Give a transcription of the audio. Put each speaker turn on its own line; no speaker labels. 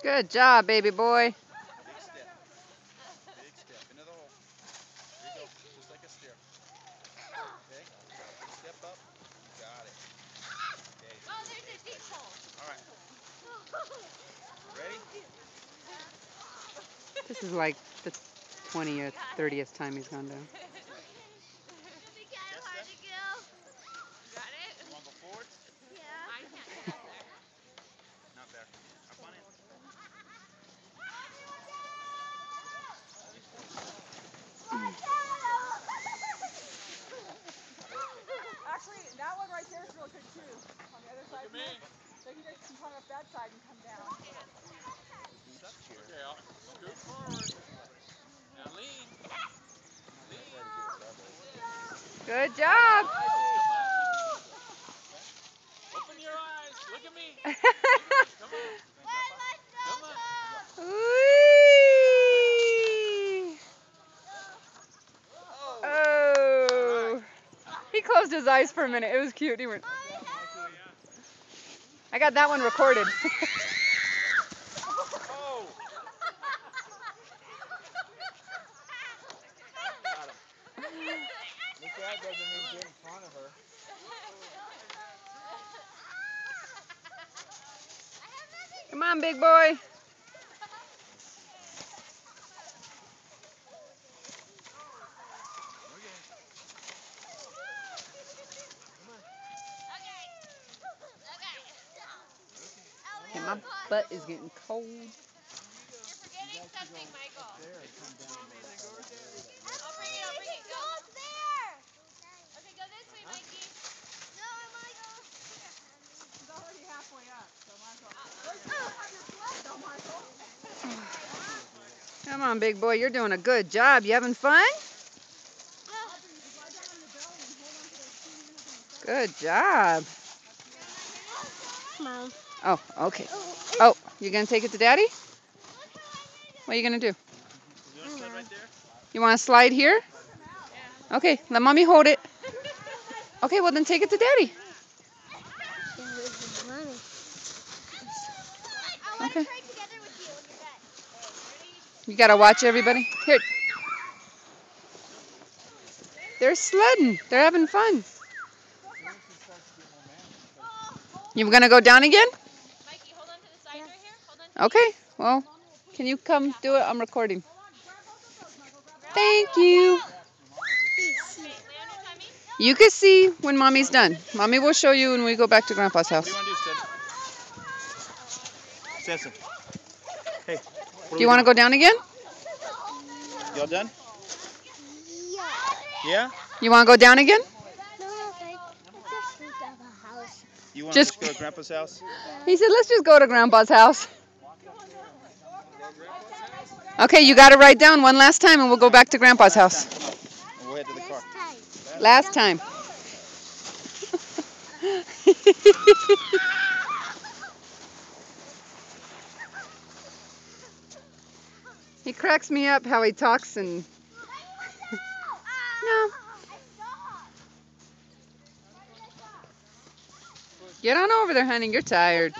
Good job, baby boy.
Big step. Big step. Into the hole. There you go. Just like a stair. Okay. Big step up. You got it. Okay.
Oh, there's a deep hole.
All right. Ready?
This is like the 20th, 30th time he's gone down.
It'll be kind of hard to go. Got it?
You want to go forwards?
Yeah. I can't get up there.
Not back. Up on in.
Actually, that one right there is real good too. On the other side. Look at me. So you guys can climb up that side and come down.
Okay, I'll scoot forward. Now lean.
Good job.
Open your eyes. Look at me. Come on. Come on.
Whee! Oh. He closed his eyes for a minute. It was cute. He went. I got that one recorded.
Oh! Got him. Look, that doesn't mean get in front of her.
Come on, big boy. Okay, my butt is getting cold.
You're forgetting something, Michael. I'll bring it. Go up there. Okay, go this way, Mikey. No, Michael.
He's already halfway up, so Michael. Where's your sled though, Michael?
Come on, big boy. You're doing a good job. You having fun? Good job.
Mom.
Oh, okay. Oh, you going to take it to Daddy? What are you going to do?
You want to slide right there?
You want to slide here? Okay, let Mommy hold it. Okay, well then take it to Daddy. Okay. You got to watch everybody. Here. They're sledding. They're having fun. You going to go down again?
Mikey, hold on to the sides right here. Hold on to
Okay, well, can you come do it? I'm recording. Thank you. You can see when Mommy's done. Mommy will show you when we go back to Grandpa's house.
What do you want to do, Stetson? Hey.
Do you want to go down again?
Y'all done? Yeah?
You want to go down again?
You want
Just-
to go to Grandpa's house?
He said, let's just go to Grandpa's house. Okay, you got to write down one last time and we'll go back to Grandpa's house.
We'll head to the car.
Last time. He cracks me up how he talks and... No. Get on over there, honey. You're tired.